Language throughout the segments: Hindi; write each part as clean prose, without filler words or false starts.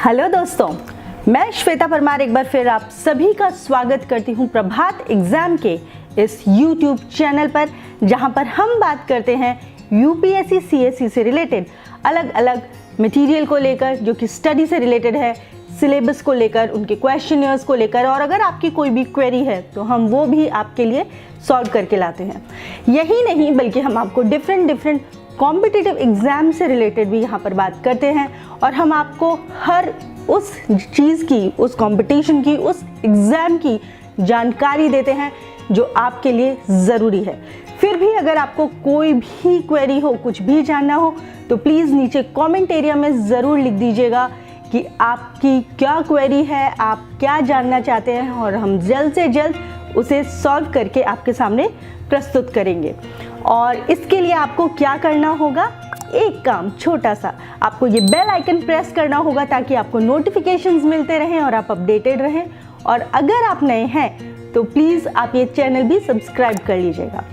हेलो दोस्तों, मैं श्वेता परमार एक बार फिर आप सभी का स्वागत करती हूं प्रभात एग्जाम के इस YouTube चैनल पर, जहां पर हम बात करते हैं यूपीएससी सीएससी से रिलेटेड अलग अलग मटेरियल को लेकर, जो कि स्टडी से रिलेटेड है, सिलेबस को लेकर, उनके क्वेश्चनर्स को लेकर, और अगर आपकी कोई भी क्वेरी है तो हम वो भी आपके लिए सॉल्व करके लाते हैं। यही नहीं बल्कि हम आपको डिफरेंट कॉम्पिटिटिव एग्जाम से रिलेटेड भी यहाँ पर बात करते हैं, और हम आपको हर उस चीज़ की, उस कंपटीशन की, उस एग्ज़ाम की जानकारी देते हैं जो आपके लिए ज़रूरी है। फिर भी अगर आपको कोई भी क्वेरी हो, कुछ भी जानना हो, तो प्लीज़ नीचे कमेंट एरिया में ज़रूर लिख दीजिएगा कि आपकी क्या क्वेरी है, आप क्या जानना चाहते हैं, और हम जल्द से जल्द उसे सॉल्व करके आपके सामने प्रस्तुत करेंगे। और इसके लिए आपको क्या करना होगा, एक काम छोटा सा, आपको ये बेल आइकन प्रेस करना होगा ताकि आपको नोटिफिकेशंस मिलते रहें और आप अपडेटेड रहें। और अगर आप नए हैं तो प्लीज़ आप ये चैनल भी सब्सक्राइब कर लीजिएगा।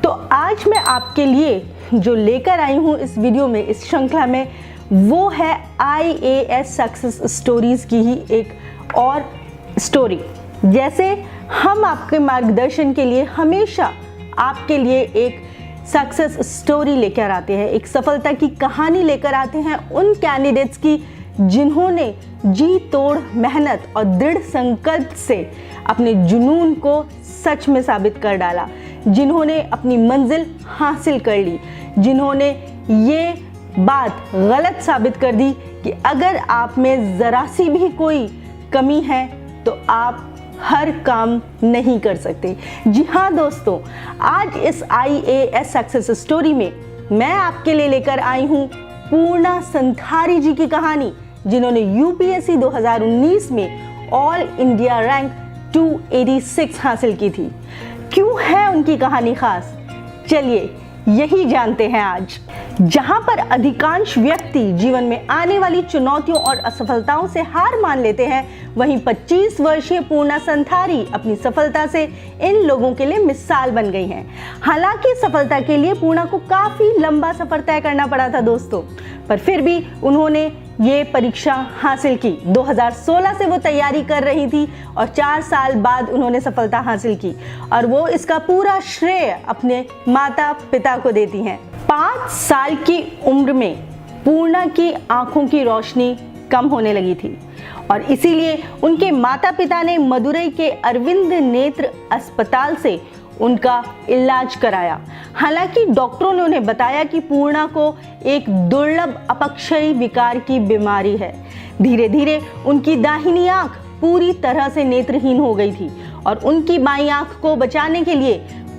तो आज मैं आपके लिए जो लेकर आई हूँ इस वीडियो में, इस श्रृंखला में, वो है IAS सक्सेस स्टोरीज़ की ही एक और स्टोरी। जैसे हम आपके मार्गदर्शन के लिए हमेशा आपके लिए एक सक्सेस स्टोरी लेकर आते हैं, एक सफलता की कहानी लेकर आते हैं उन कैंडिडेट्स की जिन्होंने जी तोड़ मेहनत और दृढ़ संकल्प से अपने जुनून को सच में साबित कर डाला, जिन्होंने अपनी मंजिल हासिल कर ली, जिन्होंने ये बात गलत साबित कर दी कि अगर आप में ज़रा सी भी कोई कमी है तो आप हर काम नहीं कर सकते। जी हाँ दोस्तों, आज इस IAS सक्सेस स्टोरी में मैं आपके लिए लेकर आई हूँ पूर्णा संथारी जी की कहानी, जिन्होंने यूपीएससी 2019 में ऑल इंडिया रैंक 286 हासिल की थी। क्यों है उनकी कहानी खास, चलिए यही जानते हैं आज। जहां पर अधिकांश व्यक्ति जीवन में आने वाली चुनौतियों और असफलताओं से हार मान लेते हैं, वहीं 25 वर्षीय पूर्णा संथारी अपनी सफलता से इन लोगों के लिए मिसाल बन गई हैं। हालांकि सफलता के लिए पूर्णा को काफी लंबा सफर तय करना पड़ा था दोस्तों, पर फिर भी उन्होंने ये परीक्षा हासिल की। 2016 से वो तैयारी कर रही थी और 4 साल बाद उन्होंने सफलता हासिल की, और वो इसका पूरा श्रेय अपने माता पिता को देती हैं। 5 साल की उम्र में पूर्णा की आंखों की रोशनी कम होने लगी थी, और इसीलिए उनके माता पिता ने मदुरई के अरविंद नेत्र अस्पताल से उनका इलाज कराया। हालांकि डॉक्टरों ने उन्हें बताया कि पूर्णा को एक दुर्लभ अपक्षयी विकार की बीमारी है। धीरे धीरे उनकी दाहिनी आंख पूरी तरह से नेत्रहीन हो गई थी, और उनकी बाईं आंख को बचाने के लिए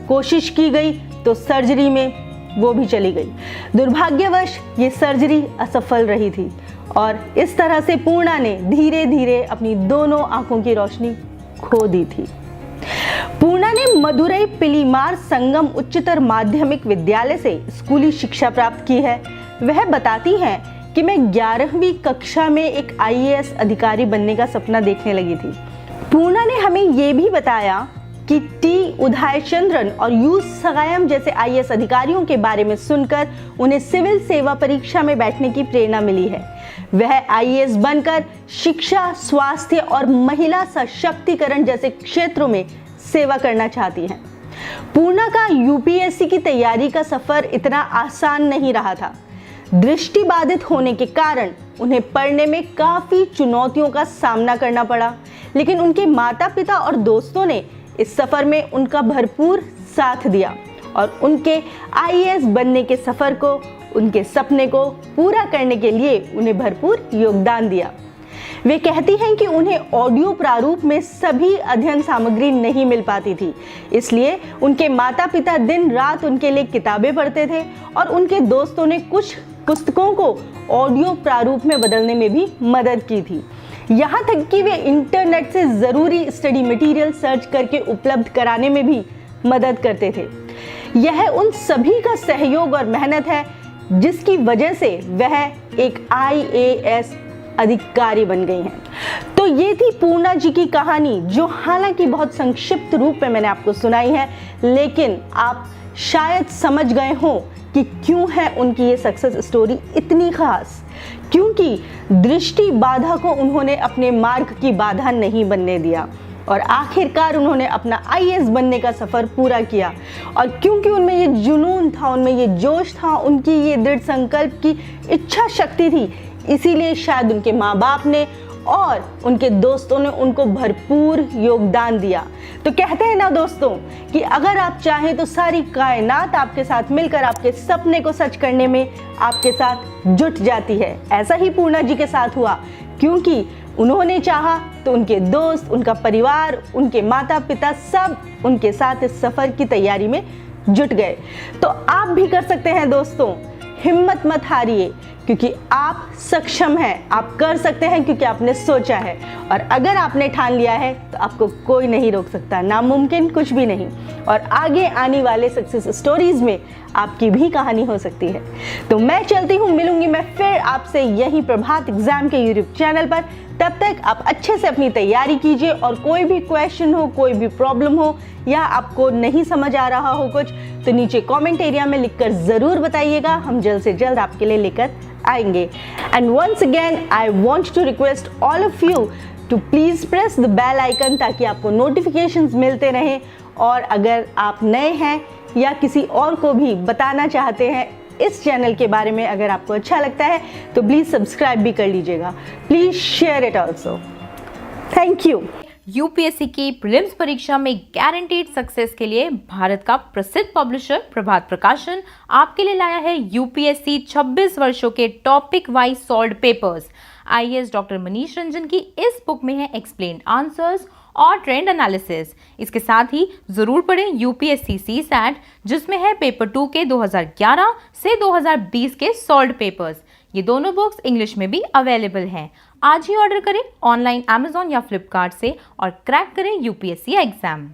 कोशिश की गई तो सर्जरी में वो भी चली गई। दुर्भाग्यवश ये सर्जरी असफल रही थी, और इस तरह से पूर्णा ने धीरे धीरे अपनी दोनों आंखों की रोशनी खो दी थी। पूर्णा ने मदुरई पिलीमार संगम उच्चतर माध्यमिक विद्यालय से स्कूली शिक्षा प्राप्त की है। वह बताती हैं कि मैं 11वीं कक्षा में एक IAS अधिकारी बनने का सपना देखने लगी थी। पूर्णा ने हमें ये भी बताया कि T उदयचंद्रन और U सगायम जैसे IAS अधिकारियों के बारे में सुनकर उन्हें सिविल सेवा परीक्षा में बैठने की प्रेरणा मिली है। वह IAS बनकर शिक्षा, स्वास्थ्य और महिला सशक्तिकरण जैसे क्षेत्रों में सेवा करना चाहती हैं। पूर्णा का यूपीएससी की तैयारी का सफर इतना आसान नहीं रहा था। दृष्टिबाधित होने के कारण उन्हें पढ़ने में काफी चुनौतियों का सामना करना पड़ा, लेकिन उनके माता पिता और दोस्तों ने इस सफर में उनका भरपूर साथ दिया और उनके IAS बनने के सफर को, उनके सपने को पूरा करने के लिए उन्हें भरपूर योगदान दिया। वे कहती हैं कि उन्हें ऑडियो प्रारूप में सभी अध्ययन सामग्री नहीं मिल पाती थी, इसलिए उनके माता पिता दिन रात उनके लिए किताबें पढ़ते थे, और उनके दोस्तों ने कुछ पुस्तकों को ऑडियो प्रारूप में बदलने में भी मदद की थी। यहाँ तक कि वे इंटरनेट से ज़रूरी स्टडी मटेरियल सर्च करके उपलब्ध कराने में भी मदद करते थे। यह उन सभी का सहयोग और मेहनत है जिसकी वजह से वह एक IAS अधिकारी बन गई हैं। तो ये थी पूर्णा जी की कहानी, जो हालांकि बहुत संक्षिप्त रूप में मैंने आपको सुनाई है, लेकिन आप शायद समझ गए हों कि क्यों है उनकी ये सक्सेस स्टोरी इतनी खास। क्योंकि दृष्टि बाधा को उन्होंने अपने मार्ग की बाधा नहीं बनने दिया और आखिरकार उन्होंने अपना आईएएस बनने का सफ़र पूरा किया। और क्योंकि उनमें ये जुनून था, उनमें ये जोश था, उनकी ये दृढ़ संकल्प की इच्छा शक्ति थी, इसीलिए शायद उनके माँ बाप ने और उनके दोस्तों ने उनको भरपूर योगदान दिया। तो कहते हैं ना दोस्तों कि अगर आप चाहें तो सारी कायनात आपके साथ मिलकर आपके सपने को सच करने में आपके साथ जुट जाती है। ऐसा ही पूर्णा जी के साथ हुआ, क्योंकि उन्होंने चाहा तो उनके दोस्त, उनका परिवार, उनके माता पिता सब उनके साथ इस सफ़र की तैयारी में जुट गए। तो आप भी कर सकते हैं दोस्तों, हिम्मत मत हारिए, क्योंकि आप सक्षम हैं, आप कर सकते हैं क्योंकि आपने सोचा है। और अगर आपने ठान लिया है तो आपको कोई नहीं रोक सकता, नामुमकिन कुछ भी नहीं। और आगे आने वाले सक्सेस स्टोरीज में आपकी भी कहानी हो सकती है। तो मैं चलती हूँ, मिलूंगी मैं फिर आपसे यही प्रभात एग्जाम के यूट्यूब चैनल पर। तब तक आप अच्छे से अपनी तैयारी कीजिए और कोई भी क्वेश्चन हो, कोई भी प्रॉब्लम हो या आपको नहीं समझ आ रहा हो कुछ, तो नीचे कमेंट एरिया में लिखकर ज़रूर बताइएगा। हम जल्द से जल्द आपके लिए लेकर आएंगे। And once again I want to request all of you to please press the bell icon, ताकि आपको नोटिफिकेशंस मिलते रहें। और अगर आप नए हैं या किसी और को भी बताना चाहते हैं इस चैनल के बारे में, अगर आपको अच्छा लगता है तो प्लीज़ सब्सक्राइब भी कर लीजिएगा। Please share it also. Thank you. UPSC की प्रीलिम्स परीक्षा में गारंटीड सक्सेस के लिए भारत का प्रसिद्ध पब्लिशर प्रभात प्रकाशन आपके लिए लाया है यूपीएससी 26 वर्षों के topic wise solved papers. IAS doctor Manish Ranjan की इस बुक में है एक्सप्लेन्ड आंसर्स और ट्रेंड एनालिसिस। इसके साथ ही जरूर पढ़ें यूपीएससी सीसैट, जिसमें है पेपर 2 के 2011 से 2020 के सॉल्व्ड पेपर्स। ये दोनों बुक्स इंग्लिश में भी अवेलेबल हैं। आज ही ऑर्डर करें ऑनलाइन अमेजॉन या फ्लिपकार्ट से और क्रैक करें यूपीएससी एग्जाम।